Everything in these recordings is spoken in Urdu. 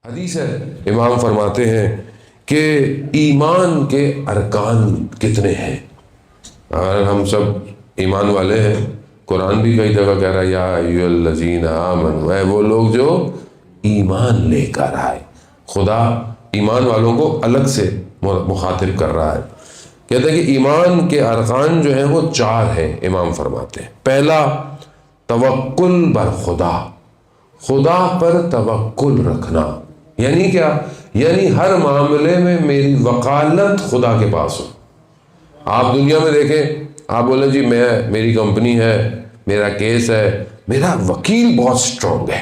حدیث ہے، امام فرماتے ہیں کہ ایمان کے ارکان کتنے ہیں. اور ہم سب ایمان والے ہیں. قرآن بھی کئی جگہ کہہ رہا ہے یا ایھا الذین آمنوا، اے وہ لوگ جو ایمان لے کر آئے. خدا ایمان والوں کو الگ سے مخاطب کر رہا ہے. کہتے ہیں کہ ایمان کے ارکان جو ہیں وہ 4 ہیں. امام فرماتے ہیں پہلا توکل بر خدا، خدا پر توکل رکھنا. یعنی کیا؟ یعنی ہر معاملے میں میری وکالت خدا کے پاس ہو. آپ دنیا میں دیکھیں، آپ بولیں جی میری کمپنی ہے، میرا کیس ہے، میرا وکیل بہت سٹرونگ ہے.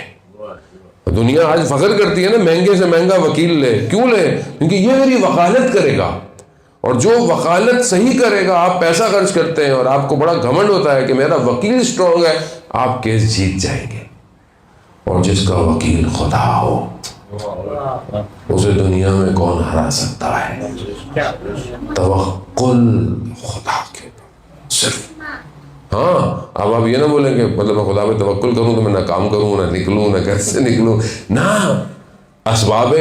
دنیا آج فخر کرتی ہے نا، مہنگے سے مہنگا وکیل لے. کیوں لے؟ کیونکہ یہ میری وکالت کرے گا. اور جو وکالت صحیح کرے گا، آپ پیسہ خرچ کرتے ہیں اور آپ کو بڑا گھمنڈ ہوتا ہے کہ میرا وکیل سٹرونگ ہے، آپ کیس جیت جائیں گے. اور جس کا وکیل خدا ہو اسے دنیا میں کون ہرا سکتا ہے؟ توکل خدا کے صرف. ہاں اب آپ یہ نہ بولیں کہ مطلب میں خدا پہ توکل کروں تو میں نہ کام کروں، نہ نکلوں، نہ گھر سے نکلوں. نہ، اسباب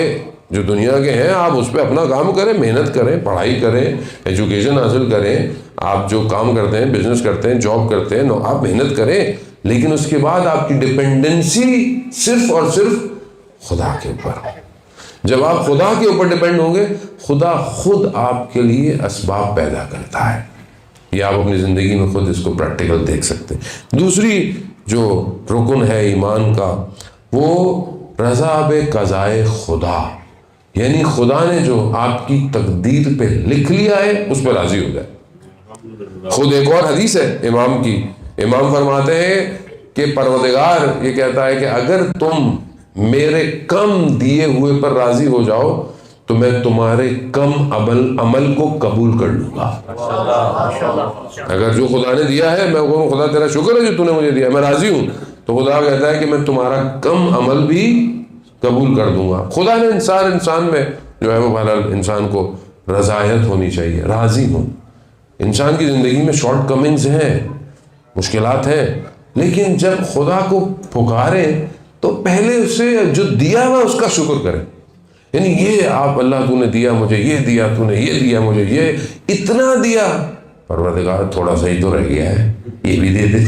جو دنیا کے ہیں آپ اس پہ اپنا کام کریں، محنت کریں، پڑھائی کریں، ایجوکیشن حاصل کریں. آپ جو کام کرتے ہیں، بزنس کرتے ہیں، جاب کرتے ہیں، آپ محنت کریں. لیکن اس کے بعد آپ کی ڈپینڈنسی صرف اور صرف خدا کے اوپر. جب آپ خدا کے اوپر ڈیپینڈ ہوں گے، خدا خود آپ کے لیے اسباب پیدا کرتا ہے. یہ آپ اپنی زندگی میں خود اس کو پریکٹیکل دیکھ سکتے ہیں. دوسری جو رکن ہے ایمان کا، وہ رضا بقضائے خدا. یعنی خدا نے جو آپ کی تقدیر پہ لکھ لیا ہے اس پہ راضی ہو جائے. خود ایک اور حدیث ہے امام کی، امام فرماتے ہیں کہ پروردگار یہ کہتا ہے کہ اگر تم میرے کم دیے ہوئے پر راضی ہو جاؤ تو میں تمہارے کم عمل کو قبول کر لوں گا. اگر جو خدا نے دیا ہے میں کہوں خدا تیرا شکر ہے جو تو نے مجھے دیا، میں راضی ہوں، تو خدا کہتا ہے کہ میں تمہارا کم عمل بھی قبول کر دوں گا. خدا نے انسان میں جو ہے وہ بہرحال انسان کو رضایت ہونی چاہیے، راضی ہوں. انسان کی زندگی میں شارٹ کمنگز ہیں، مشکلات ہیں، لیکن جب خدا کو پکاریں تو پہلے اسے جو دیا ہوا اس کا شکر کریں. یعنی یہ آپ اللہ تو نے دیا مجھے، یہ دیا تو نے، یہ دیا مجھے، یہ اتنا دیا. پروردگار تھوڑا سا ہی تو رہ گیا ہے، یہ بھی دے دے.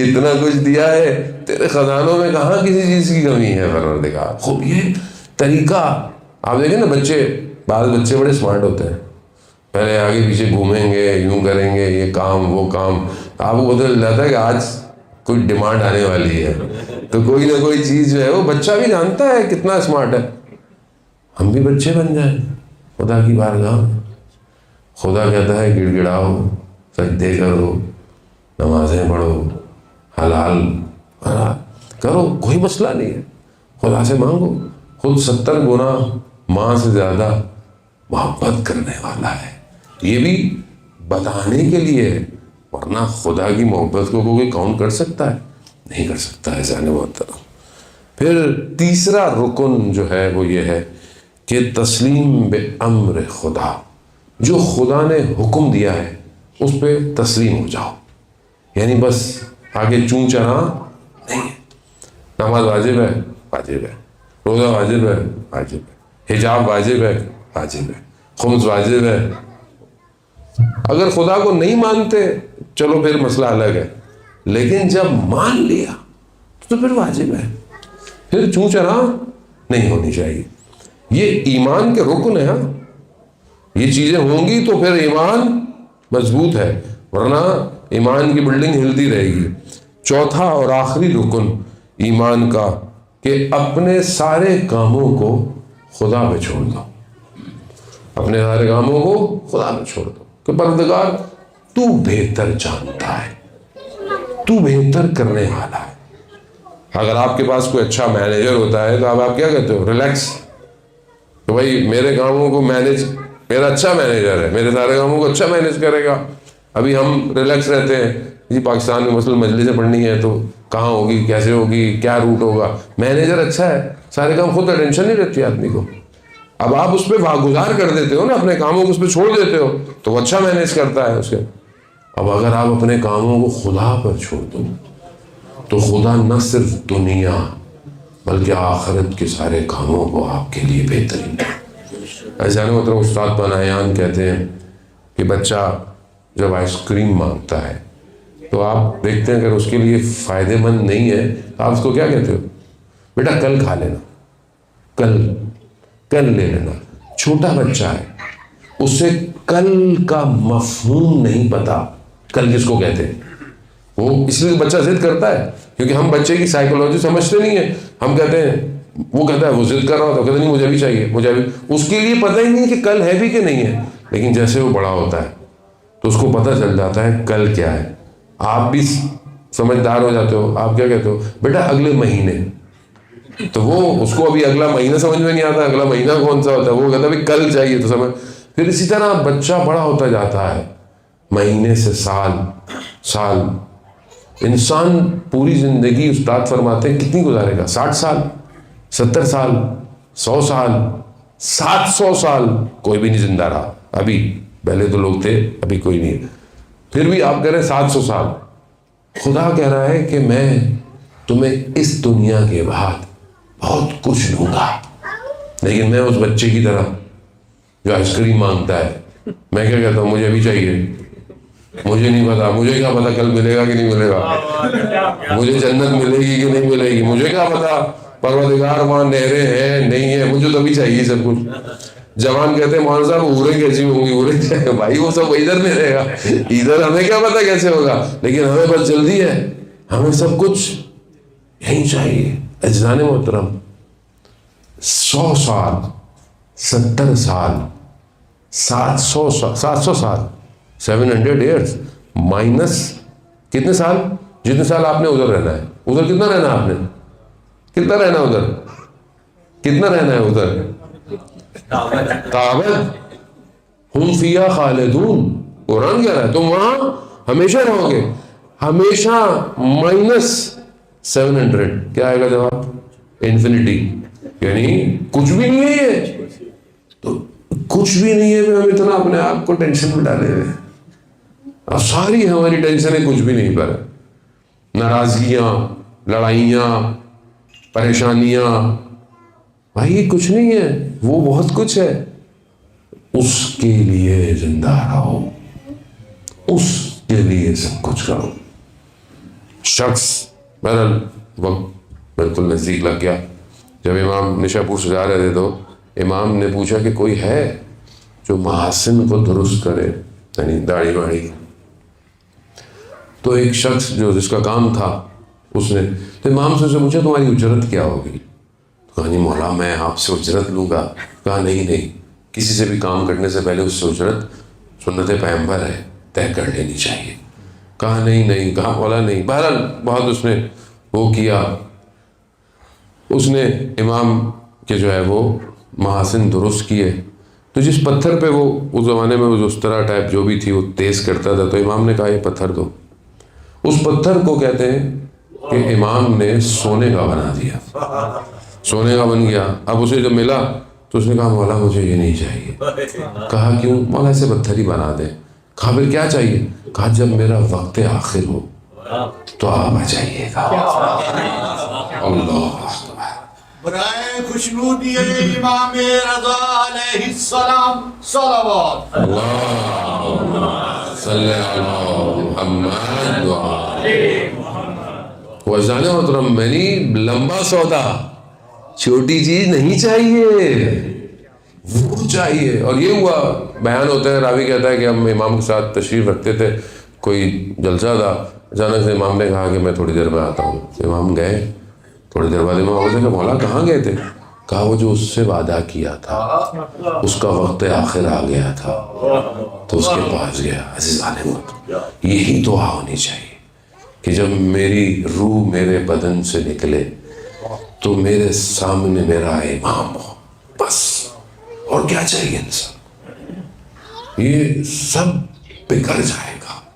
اتنا کچھ دیا ہے، تیرے خزانوں میں کہاں کسی چیز کی کمی ہے پروردگار. خوب یہ طریقہ آپ دیکھیں نا، بعض بچے بڑے اسمارٹ ہوتے ہیں، پہلے آگے پیچھے گھومیں گے، یوں کریں گے، یہ کام وہ کام. آپ کو پتہ چل جاتا ہے کہ آج کوئی ڈیمانڈ آنے والی ہے، تو کوئی نہ کوئی چیز جو ہے وہ بچہ بھی جانتا ہے کتنا اسمارٹ ہے. ہم بھی بچے بن جائیں خدا کی بارگاہ میں. خدا کہتا ہے گڑ گڑاؤ، سجدے کرو، نمازیں پڑھو، حلال کرو، کوئی مسئلہ نہیں ہے. خدا سے مانگو، خود 70 گنا ماں سے زیادہ محبت کرنے والا ہے. یہ بھی بتانے کے لیے ہے، ورنہ خدا کی محبت کو کوئی کاؤنٹ کر سکتا ہے؟ نہیں کر سکتا ہے. جانے محترم، پھر تیسرا رکن جو ہے وہ یہ ہے کہ تسلیم بے امر خدا. جو خدا نے حکم دیا ہے اس پہ تسلیم ہو جاؤ. یعنی بس آگے چون چرا نہیں ہے. نماز واجب ہے، واجب ہے. روزہ واجب ہے، واجب ہے. حجاب واجب ہے، واجب ہے. خمس واجب ہے. اگر خدا کو نہیں مانتے چلو پھر مسئلہ الگ ہے، لیکن جب مان لیا تو پھر واجب ہے، پھر چون چرا نہیں ہونی چاہیے. یہ ایمان کے رکن ہے. یہ چیزیں ہوں گی تو پھر ایمان مضبوط ہے، ورنہ ایمان کی بلڈنگ ہلتی رہے گی. چوتھا اور آخری رکن ایمان کا کہ اپنے سارے کاموں کو خدا پہ چھوڑ دو. اپنے سارے کاموں کو خدا پہ چھوڑ دو کہ پروردگار تو بہتر جانتا ہے، تو بہتر کرنے والا ہے. اگر آپ کے پاس کوئی اچھا مینیجر ہوتا ہے تو آپ کیا کہتے ہو؟ ریلیکس، کہ بھائی میرے کاموں کو مینیج، میرا اچھا مینیجر ہے، میرے سارے کاموں کو اچھا مینیج کرے گا. ابھی ہم ریلیکس رہتے ہیں جی، پاکستان میں مثلاً مجلسیں پڑھنی ہے تو کہاں ہوگی، کیسے ہوگی، کیا روٹ ہوگا. مینیجر اچھا ہے، سارے کام خود، ٹینشن نہیں رہتی آدمی کو. اب آپ اس پہ واگزار کر دیتے ہو نا، اپنے کاموں کو اس پہ چھوڑ دیتے ہو تو وہ اچھا مینیج کرتا ہے اس کے. اب اگر آپ اپنے کاموں کو خدا پر چھوڑ دو تو خدا نہ صرف دنیا بلکہ آخرت کے سارے کاموں کو آپ کے لیے بہترین ہے۔ ایسا مطلب استاد پناہیان کہتے ہیں کہ بچہ جب آئس کریم مانگتا ہے تو آپ دیکھتے ہیں اگر اس کے لیے فائدہ مند نہیں ہے تو آپ اس کو کیا کہتے ہو؟ بیٹا کل کھا لینا، کل لے لینا۔ چھوٹا بچہ ہے، اسے کل کا مفہوم نہیں پتا، کل کس کو کہتے ہیں۔ وہ اس لیے بچہ ضد کرتا ہے کیونکہ ہم بچے کی سائیکولوجی سمجھتے نہیں ہیں۔ ہم کہتے ہیں، وہ کہتا ہے وہ ضد کر رہا ہوتا ہے، کہتا نہیں مجھے بھی چاہیے، مجھے بھی۔ اس کے لیے پتہ ہی نہیں کہ کل ہے بھی کہ نہیں ہے، لیکن جیسے وہ بڑا ہوتا ہے تو اس کو پتہ چل جاتا ہے کل کیا ہے۔ آپ بھی سمجھدار ہو جاتے ہو، آپ کیا کہتے ہو؟ بیٹا اگلے مہینے۔ تو وہ اس کو ابھی اگلا مہینہ سمجھ میں نہیں آتا، اگلا مہینہ کون سا ہوتا ہے، وہ کہتا ہے کل چاہیے تو سمجھ۔ پھر اسی طرح بچہ بڑا ہوتا جاتا ہے، مہینے سے سال۔ انسان پوری زندگی استاد فرماتے ہیں کتنی گزارے گا؟ 60 سال، 70 سال، 100 سال، 700 سال، کوئی بھی نہیں زندہ رہا ابھی۔ پہلے تو لوگ تھے، ابھی کوئی نہیں ہے، پھر بھی آپ کہہ رہے ہیں 700 سال۔ خدا کہہ رہا ہے کہ میں تمہیں اس دنیا کے بعد بہت کچھ دوں گا، لیکن میں اس بچے کی طرح جو آئس کریم مانگتا ہے، میں کیا کہتا ہوں؟ مجھے بھی چاہیے، مجھے نہیں پتا، مجھے کیا پتا کل ملے گا کہ نہیں ملے گا، مجھے جنت ملے گی کہ نہیں ملے گی، مجھے کیا پتا پروردگار وہاں نہریں ہیں نہیں ہیں، مجھے تو بھی چاہیے سب کچھ۔ جوان کہتے ہیں مولانا صاحب اوریں کیسی ہوں گی؟ اوریں بھائی وہ سب ادھر میں رہے گا، ادھر ہمیں کیا پتا کیسے ہوگا، لیکن ہمیں بس جلدی ہے، ہمیں سب کچھ یہی چاہیے۔ اجزان محترم، 100 سال، 70 سال، 700 سال، 700 ایئرس مائنس کتنے سال؟ جتنے سال آپ نے ادھر رہنا ہے۔ ادھر کتنا رہنا ہے آپ نے؟ کتنا رہنا ہے ادھر؟ کتنا رہنا ہے ادھر؟ تابت ہم فیہا خالدون، قرآن کہہ رہا ہے تم وہاں ہمیشہ رہو گے، ہمیشہ مائنس 700۔ کیا آئے گا جواب؟ انفینٹی، یعنی کچھ بھی نہیں ہے یہ تو کچھ بھی نہیں ہے۔ ہم اتنا اپنے آپ کو ٹینشن میں ڈالے ہوئے ہیں، اور ساری ہماری ٹینشنیں کچھ بھی نہیں پر، ناراضگیاں، لڑائیاں، پریشانیاں، بھائی کچھ نہیں ہے، وہ بہت کچھ ہے۔ اس کے لیے زندہ رہو، اس کے لیے سب کچھ کرو۔ شخص بہرحال وقت بالکل نزدیک لگ گیا، جب امام نشا پور سے جا رہے تھے تو امام نے پوچھا کہ کوئی ہے جو محاسن کو درست کرے، یعنی داڑھی واڑھی۔ تو ایک شخص جو جس کا کام تھا اس نے تو امام سے پوچھا تمہاری اجرت کیا ہوگی؟ کہا نہیں مولا میں آپ سے اجرت لوں گا۔ کہا نہیں، کسی سے بھی کام کرنے سے پہلے اس سے اجرت سنت پیغمبر ہے، طے کر لینی چاہیے۔ کہا نہیں، کہا مولا نہیں۔ بہرحال بہت اس نے وہ کیا، اس نے امام کے جو ہے وہ محاسن درست کیے۔ تو جس پتھر پہ وہ اس زمانے میں وہ اس طرح ٹائپ جو بھی تھی وہ تیز کرتا تھا، تو امام نے کہا یہ پتھر دو۔ اس پتھر کو کہتے ہیں کہ امام نے سونے کا بنا دیا، سونے کا بن گیا۔ اب اسے جب ملا تو اس نے کہا مولا مجھے یہ نہیں چاہیے۔ کہا کیوں؟ مولا ایسے پتھر ہی بنا دیں۔ کہا پھر کیا چاہیے؟ کہا جب میرا وقت آخر ہو تو آپ آ جائیے گا۔ اللہ برائے خوشنودی امام رضا علیہ السلام صلوات۔ اللہم صلی علی محمد وزان محترم، میں نے لمبا سودا، چھوٹی چیز نہیں چاہیے، وہ چاہیے۔ اور یہ ہوا، بیان ہوتا ہے، راوی کہتا ہے کہ ہم امام کے ساتھ تشریف رکھتے تھے، کوئی جلسہ تھا، اچانک سے امام نے کہا کہ میں تھوڑی دیر میں آتا ہوں۔ امام گئے، تھوڑی دیر بعد امام نے کہا مولا کہاں گئے تھے؟ کہا وہ جو اس سے وعدہ کیا تھا، اس کا وقت آخر آ گیا تھا تو اس کے پاس گیا۔ عزیزان محترم، یہی دعا ہونی چاہیے کہ جب میری روح میرے بدن سے نکلے تو میرے سامنے میرا امام ہو، بس اور کیا چاہیے انسان، یہ سب بگڑ جائے۔